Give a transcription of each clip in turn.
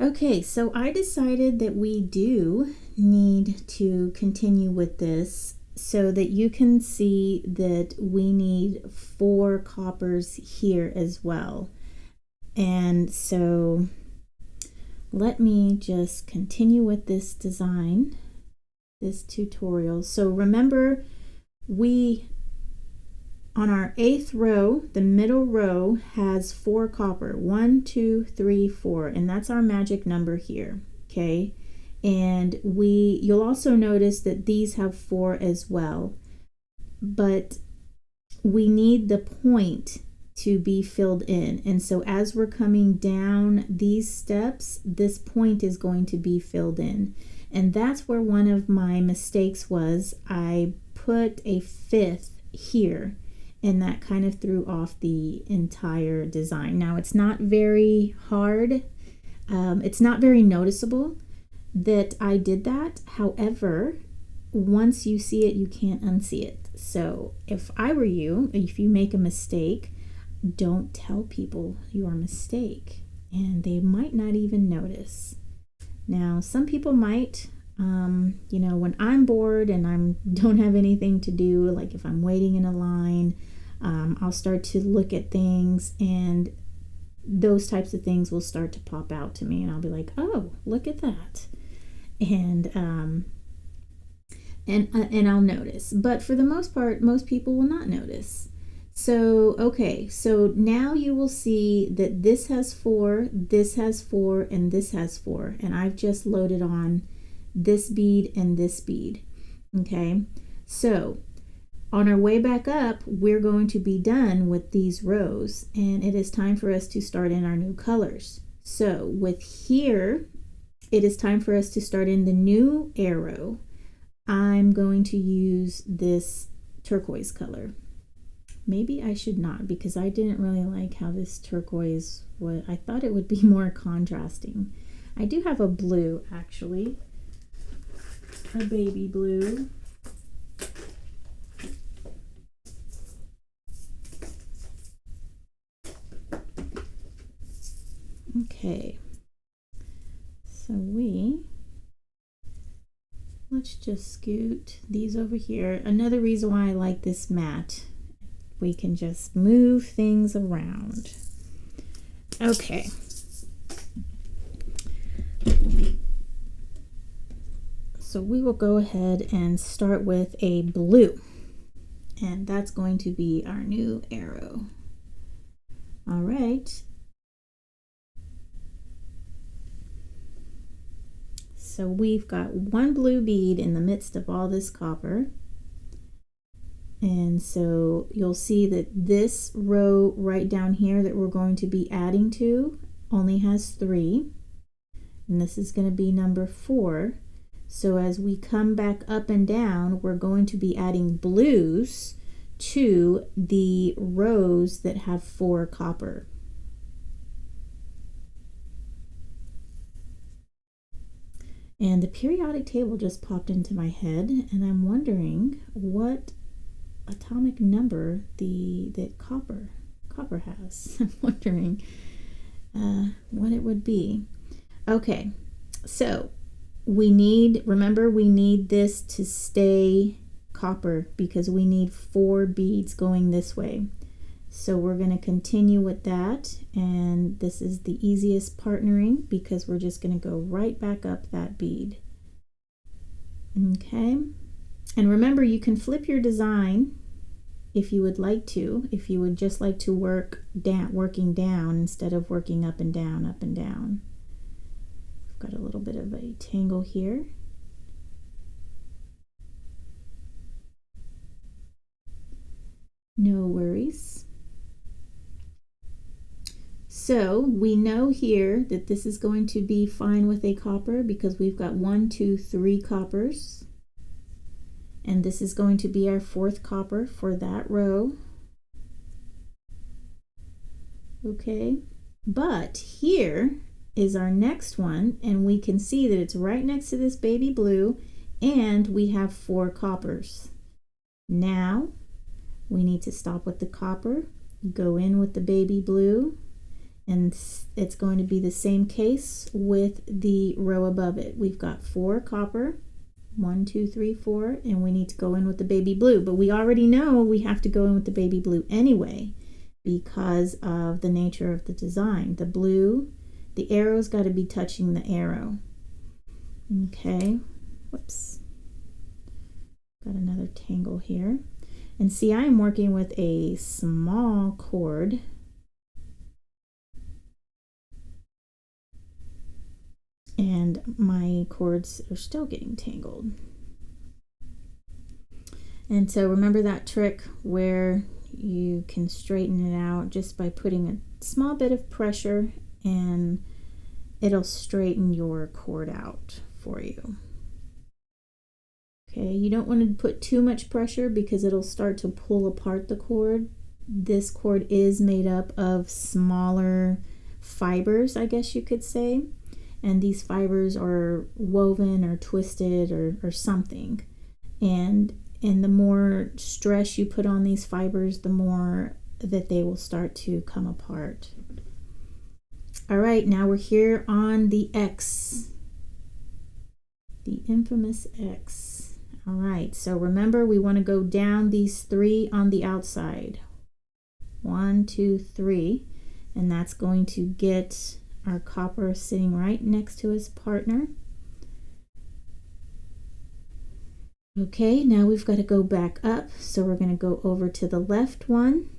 Okay, so I decided that we do need to continue with this so that you can see that we need 4 coppers here as well. And so let me just continue with this design, this tutorial. So remember, on our 8th row, the middle row has 4 copper. 1, 2, 3, 4, and that's our magic number here. Okay, and you'll also notice that these have 4 as well, but we need the point to be filled in, and so as we're coming down these steps, this point is going to be filled in. And that's where one of my mistakes was. I put a 5th here, and that kind of threw off the entire design. Now, it's not very hard. It's not very noticeable that I did that. However, once you see it, you can't unsee it. So if I were you, if you make a mistake, don't tell people your mistake, and they might not even notice. Now, some people might. When I'm bored and I don't have anything to do, like if I'm waiting in a line, I'll start to look at things, and those types of things will start to pop out to me, and I'll be like, oh, look at that. And I'll notice. But for the most part, most people will not notice. So, okay, so now you will see that this has 4, this has 4, and this has 4. And I've just loaded on this bead and this bead. Okay, so on our way back up, we're going to be done with these rows, and it is time for us to start in our new colors. So with here, it is time for us to start in the new arrow. I'm going to use this turquoise color. Maybe I should not, because I didn't really like how this turquoise was. I thought it would be more contrasting. I do have a blue, actually. A baby blue. Okay, so let's just scoot these over here. Another reason why I like this mat, we can just move things around. Okay. So we will go ahead and start with a blue, and that's going to be our new arrow. All right. So we've got 1 blue bead in the midst of all this copper. And so you'll see that this row right down here that we're going to be adding to only has 3. And this is going to be number 4. So as we come back up and down, we're going to be adding blues to the rows that have 4 copper. And the periodic table just popped into my head, and I'm wondering what atomic number that copper has. I'm wondering what it would be. Okay, so remember we need this to stay copper because we need 4 beads going this way. So we're going to continue with that, and this is the easiest partnering because we're just going to go right back up that bead. Okay, and remember, you can flip your design if you would like to, if you would just like to working down instead of working up and down, up and down. I've got a little bit of a tangle here. No worries. So we know here that this is going to be fine with a copper because we've got 1, 2, 3 coppers. And this is going to be our 4th copper for that row. Okay, but here is our next one, and we can see that it's right next to this baby blue, and we have 4 coppers. Now we need to stop with the copper, go in with the baby blue, And it's going to be the same case with the row above it. We've got 4 copper, 1, 2, 3, 4, and we need to go in with the baby blue. But we already know we have to go in with the baby blue anyway because of the nature of the design. The blue, the arrow's got to be touching the arrow. Okay, whoops. Got another tangle here. And see, I'm working with a small cord. And my cords are still getting tangled. And so remember that trick where you can straighten it out just by putting a small bit of pressure, and it'll straighten your cord out for you. Okay, you don't want to put too much pressure because it'll start to pull apart the cord. This cord is made up of smaller fibers, I guess you could say. And these fibers are woven or twisted or something. And the more stress you put on these fibers, the more that they will start to come apart. All right, now we're here on the X. The infamous X. All right, so remember we want to go down these 3 on the outside. 1, 2, 3. And that's going to get our copper sitting right next to his partner. Okay, now we've got to go back up. So we're going to go over to the left one.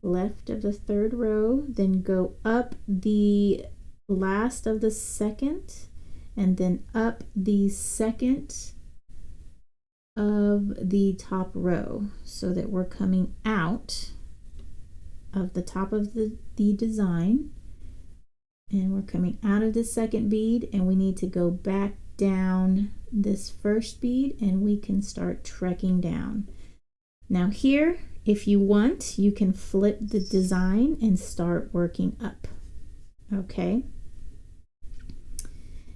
Left of the 3rd row, then go up the last of the 2nd, and then up the 2nd of the top row, so that we're coming out of the top of the design, and we're coming out of the 2nd bead, and we need to go back down this 1st bead, and we can start trekking down. Now here, if you want, you can flip the design and start working up. Okay,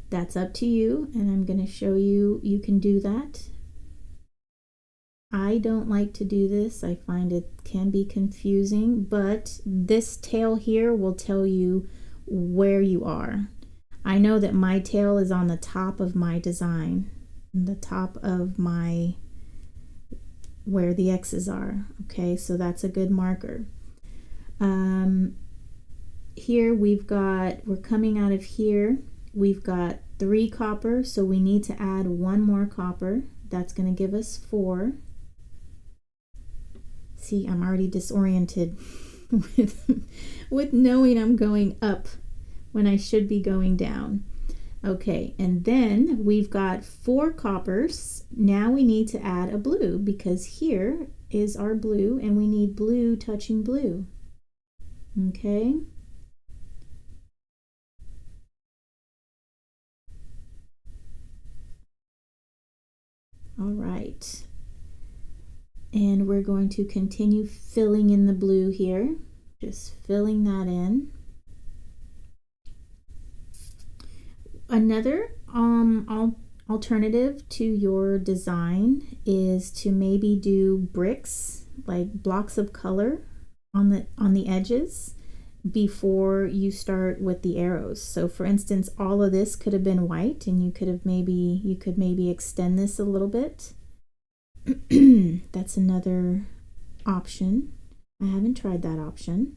that's up to you, and I'm going to show you, you can do that. I don't like to do this. I find it can be confusing, but this tail here will tell you where you are. I know that my tail is on the top of my design, the top of my, where the X's are. Okay, so that's a good marker. Here we're coming out of here. We've got 3 copper, so we need to add 1 more copper. That's going to give us 4. See, I'm already disoriented with knowing I'm going up when I should be going down. Okay, and then we've got 4 coppers. Now we need to add a blue because here is our blue and we need blue touching blue. Okay. All right. And we're going to continue filling in the blue here, just filling that in. Another alternative to your design is to maybe do bricks, like blocks of color on the edges before you start with the arrows. So for instance, all of this could have been white, and you could maybe extend this a little bit. That's another option. I haven't tried that option.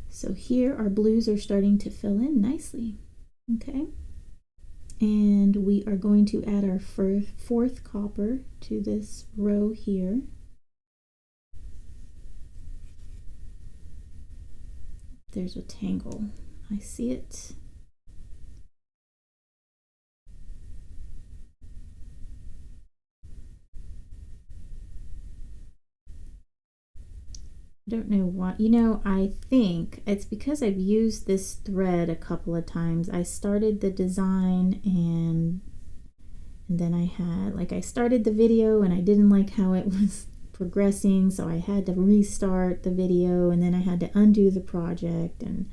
So here our blues are starting to fill in nicely. Okay, and we are going to add our 4th copper to this row here. There's a tangle. I see it. I don't know why, I think it's because I've used this thread a couple of times. I started the design and then I started the video and I didn't like how it was progressing, so I had to restart the video, and then I had to undo the project, and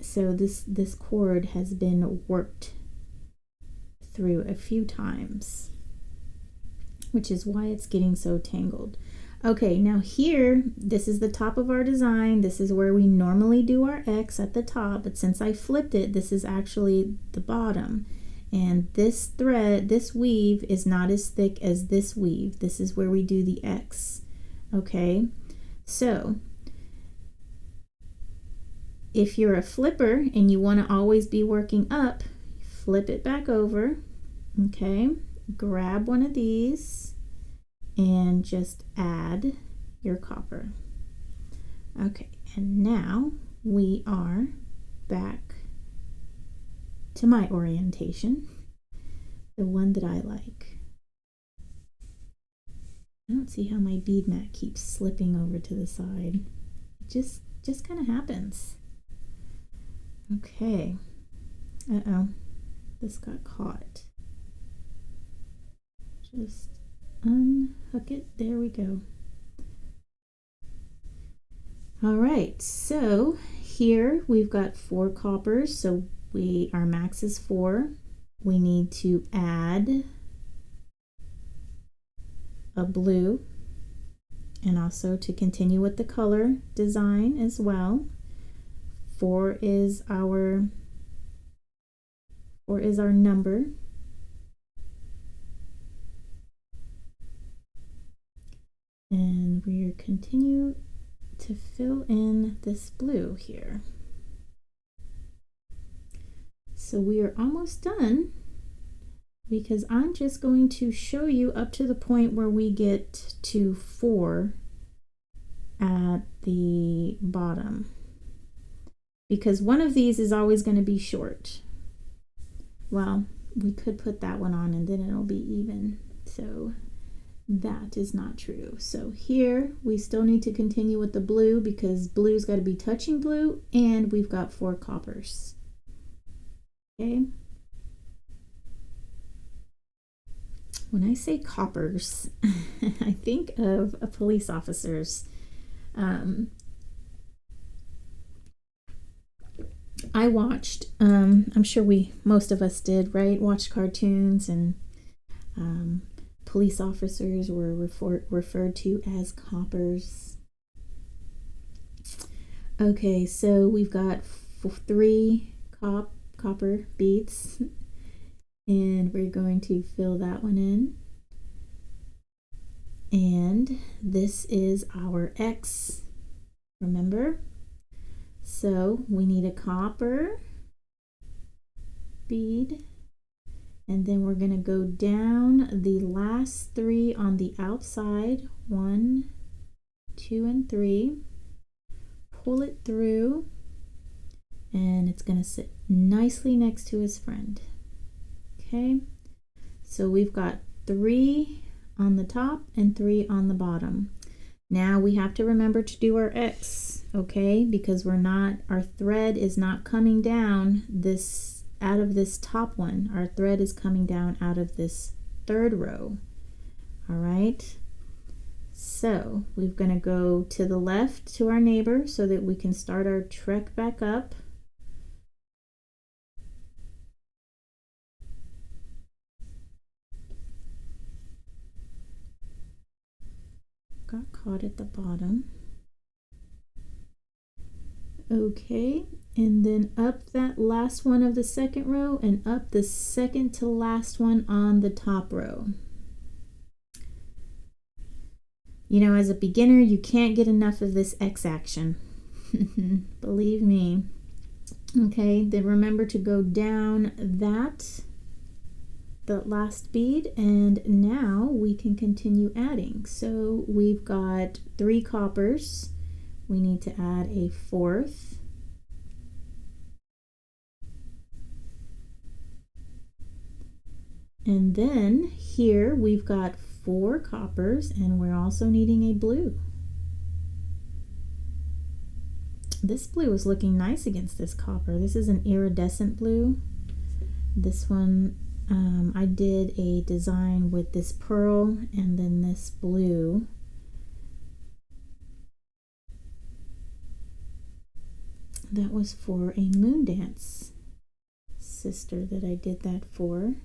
so this cord has been worked through a few times. which is why it's getting so tangled. Okay, now here, this is the top of our design. This is where we normally do our X at the top, but since I flipped it, this is actually the bottom. And this thread, this weave is not as thick as this weave. This is where we do the X, okay? So, if you're a flipper and you want to always be working up, flip it back over, okay? Grab one of these and just add your copper. Okay, and now we are back to my orientation, the one that I like. I don't see how my bead mat keeps slipping over to the side. It just kind of happens. Okay. Uh-oh. This got caught. Just unhook it. There we go. All right, so here we've got 4 coppers, so our max is 4. We need to add a blue, and also to continue with the color design as well. 4 is our number. And we're continue to fill in this blue here. So we are almost done, because I'm just going to show you up to the point where we get to 4 at the bottom, because one of these is always going to be short. Well, we could put that one on and then it'll be even. So that is not true. So here we still need to continue with the blue, because blue's got to be touching blue, and we've got 4 coppers. Okay. When I say coppers, I think of police officers. I watched, I'm sure most of us did, right? Watched cartoons, and police officers were referred to as coppers. Okay, so we've got 3 copper beads, and we're going to fill that one in. And this is our X, remember? So we need a copper bead, and then we're going to go down the last 3 on the outside, 1, 2, and 3, pull it through, and it's going to sit nicely next to his friend. Okay, so we've got 3 on the top and 3 on the bottom. Now we have to remember to do our X, okay, because our thread is not coming down out of this top one. Our thread is coming down out of this 3rd row. All right, so we're going to go to the left to our neighbor so that we can start our trek back up. Got caught at the bottom. Okay, and then up that last one of the 2nd row, and up the second to last one on the top row. You know, as a beginner, you can't get enough of this X action. Believe me. Okay, then remember to go down the last bead, and now we can continue adding. So we've got 3 coppers. We need to add a 4th. And then here we've got 4 coppers, and we're also needing a blue. This blue is looking nice against this copper. This is an iridescent blue. This one, I did a design with this pearl and then this blue. That was for a moon dance sister that I did that for.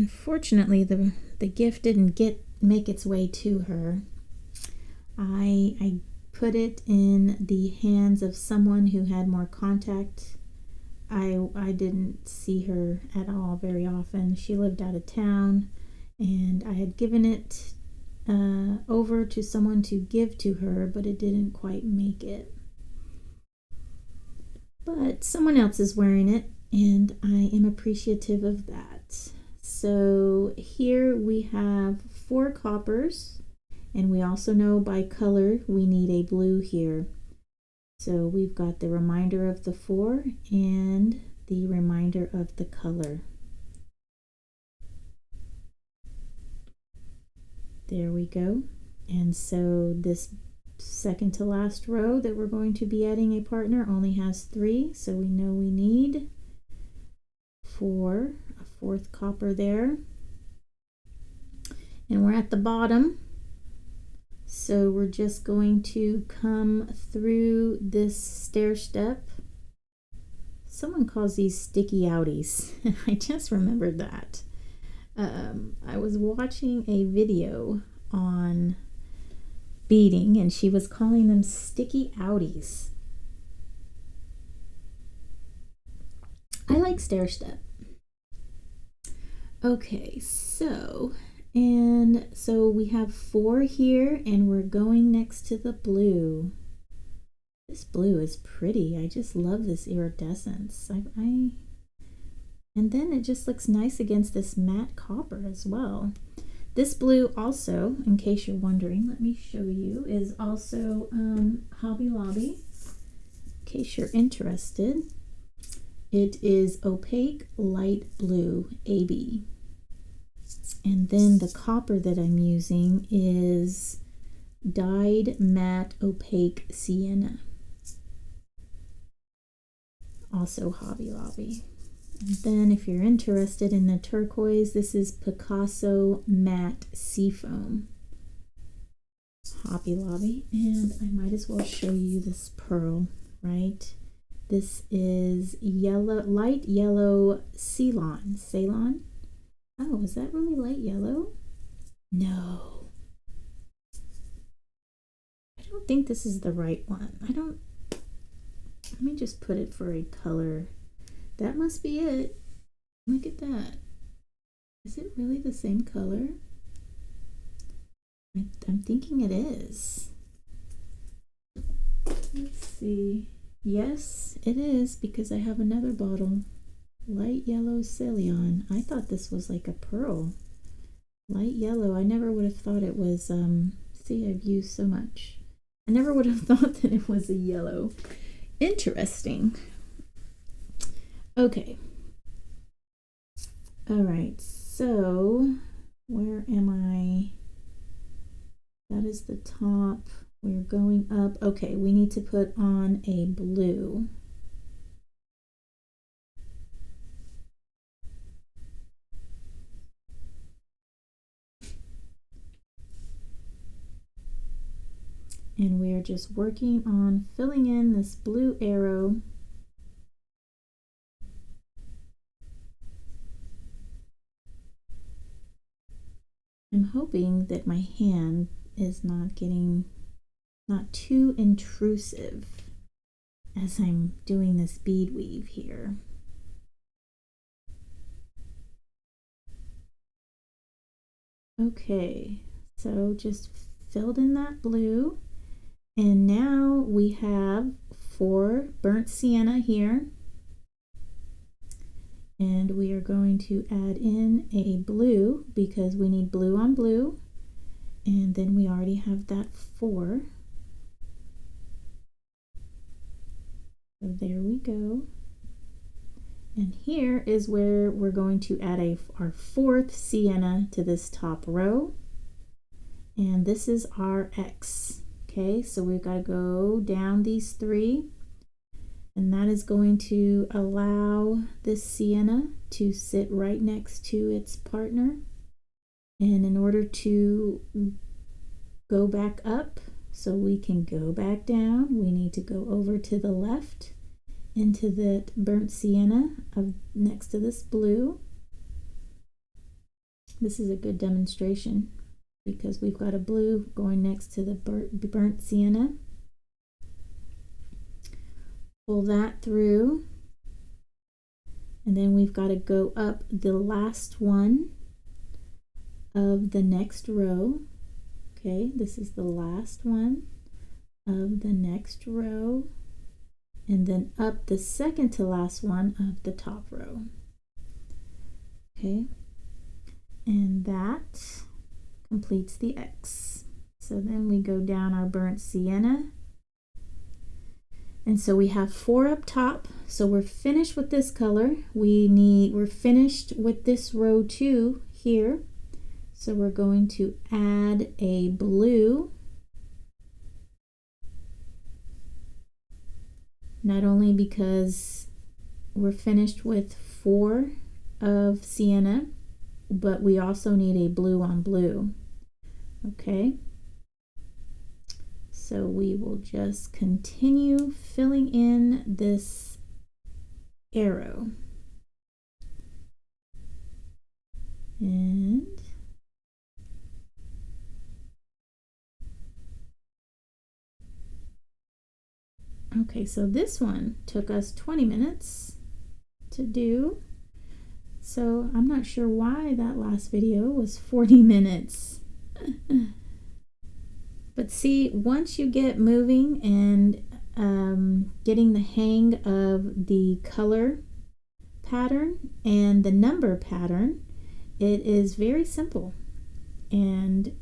unfortunately, the gift didn't make its way to her. I put it in the hands of someone who had more contact. I didn't see her at all very often. She lived out of town, and I had given it over to someone to give to her, but it didn't quite make it. But someone else is wearing it, and I am appreciative of that. So here we have 4 coppers, and we also know by color we need a blue here. So we've got the reminder of the 4 and the reminder of the color. There we go. And so this second to last row that we're going to be adding a partner only has 3, so we know we need 4, a 4th copper there. And we're at the bottom, so we're just going to come through this stair step. Someone calls these sticky outies. I just remembered that. I was watching a video on beading, and she was calling them sticky outies. I like stair step. Okay, so we have 4 here, and we're going next to the blue. This blue is pretty. I just love this iridescence. And then it just looks nice against this matte copper as well. This blue also, in case you're wondering, let me show you, is also Hobby Lobby. In case you're interested, it is opaque light blue AB. And then the copper that I'm using is dyed matte opaque sienna. Also Hobby Lobby. And then if you're interested in the turquoise, this is Picasso Matte Seafoam. Hobby Lobby. And I might as well show you this pearl, right? This is yellow, light yellow Ceylon. Ceylon? Oh, is that really light yellow? No. I don't think this is the right one. Let me just put it for a color. That must be it. Look at that. Is it really the same color? I'm thinking it is. Let's see. Yes, it is, because I have another bottle. Light yellow Ceylon. I thought this was like a pearl. Light yellow. I never would have thought it was, see, I've used so much. I never would have thought that it was a yellow. Interesting. Okay. All right, so where am I? That is the top. We're going up. Okay, we need to put on a blue. And we are just working on filling in this blue arrow. I'm hoping that my hand is not too intrusive as I'm doing this bead weave here. Okay, so just filled in that blue, and now we have 4 burnt sienna here. And we are going to add in a blue because we need blue on blue. And then we already have that 4. So there we go. And here is where we're going to add our 4th sienna to this top row. And this is our X. Okay, so we've got to go down these 3. And that is going to allow this sienna to sit right next to its partner. And in order to go back up, so we can go back down, we need to go over to the left into that burnt sienna next to this blue. This is a good demonstration because we've got a blue going next to the burnt sienna. Pull that through, and then we've got to go up the last one of the next row. Okay, this is the last one of the next row, and then up the second to last one of the top row. Okay, and that completes the X. So then we go down our burnt sienna, and so we have 4 up top. So we're finished with this color. We're finished with this row 2 here. So we're going to add a blue, not only because we're finished with 4 of sienna, but we also need a blue on blue. Okay, so we will just continue filling in this arrow, and okay, so this one took us 20 minutes to do. So I'm not sure why that last video was 40 minutes. But see, once you get moving and getting the hang of the color pattern and the number pattern, it is very simple. And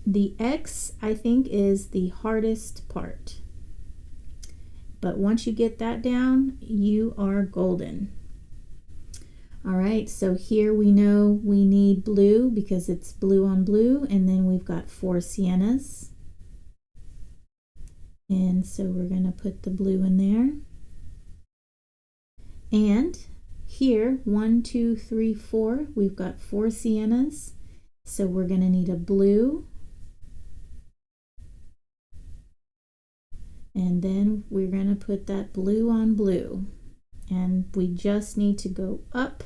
the X, I think, is the hardest part. But once you get that down, you are golden. All right, so here we know we need blue because it's blue on blue, and then we've got 4 siennas. And so we're going to put the blue in there. And here, 1, 2, 3, 4, we've got 4 siennas. So we're going to need a blue. And then we're going to put that blue on blue. And we just need to go up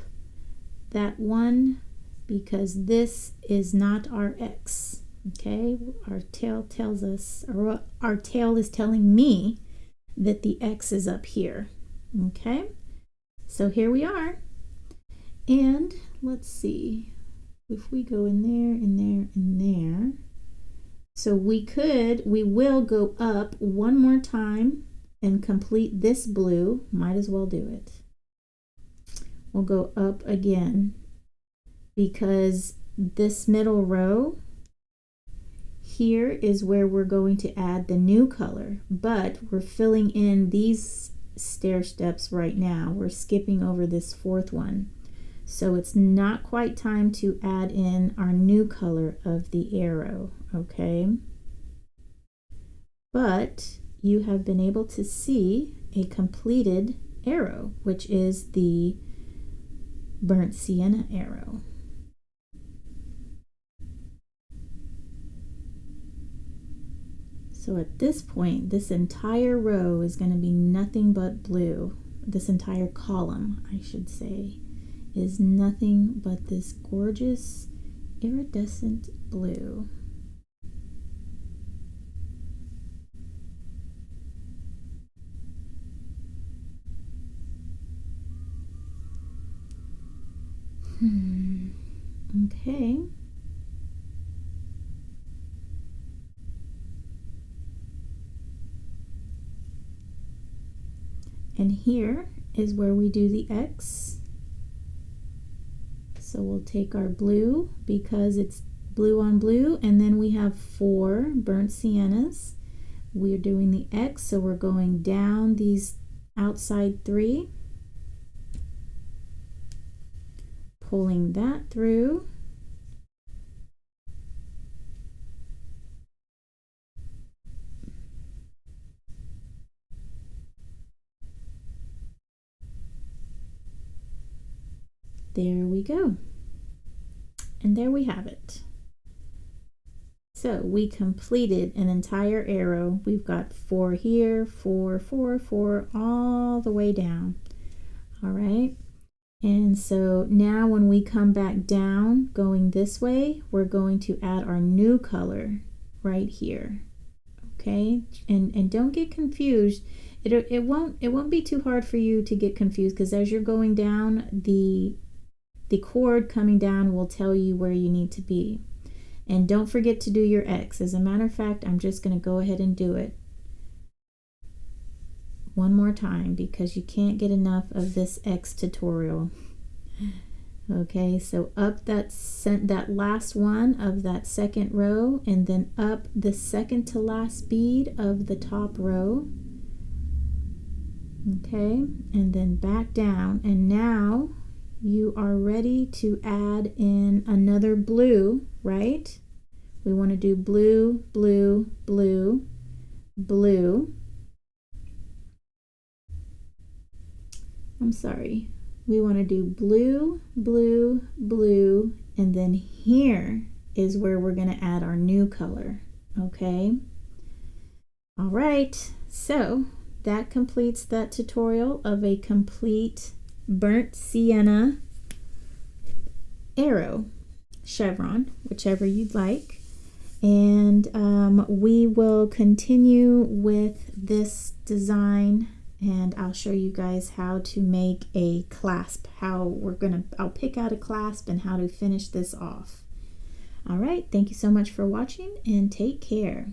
that one because this is not our X. Okay, our tail tells us, or our tail is telling me that the X is up here. Okay, so here we are. And let's see if we go in there, in there, in there. So we will go up one more time and complete this blue. Might as well do it. We'll go up again because this middle row here is where we're going to add the new color, but we're filling in these stair steps right now. We're skipping over this 4th one. So it's not quite time to add in our new color of the arrow, okay? But you have been able to see a completed arrow, which is the burnt sienna arrow. So at this point, this entire row is going to be nothing but blue. This entire column, I should say, is nothing but this gorgeous iridescent blue. Okay. And here is where we do the X. So we'll take our blue because it's blue on blue, and then we have 4 burnt siennas. We're doing the X, so we're going down these outside 3, pulling that through. There we go. And there we have it. So we completed an entire arrow. We've got 4 here, 4, 4, 4, all the way down. All right. And so now when we come back down going this way, we're going to add our new color right here. Okay, and don't get confused. It won't be too hard for you to get confused, because as you're going down, the cord coming down will tell you where you need to be. And don't forget to do your X. As a matter of fact, I'm just going to go ahead and do it one more time, because you can't get enough of this X tutorial. Okay, so up that last one of that second row, and then up the second to last bead of the top row. Okay, and then back down, and now you are ready to add in another blue, right? We want to do blue, blue, blue, blue. I'm sorry. We want to do blue, blue, blue, and then here is where we're going to add our new color. Okay. All right. So that completes that tutorial of a complete burnt sienna arrow, chevron, whichever you'd like. And we will continue with this design, and I'll show you guys how to make a clasp, I'll pick out a clasp and how to finish this off. All right, thank you so much for watching, and take care.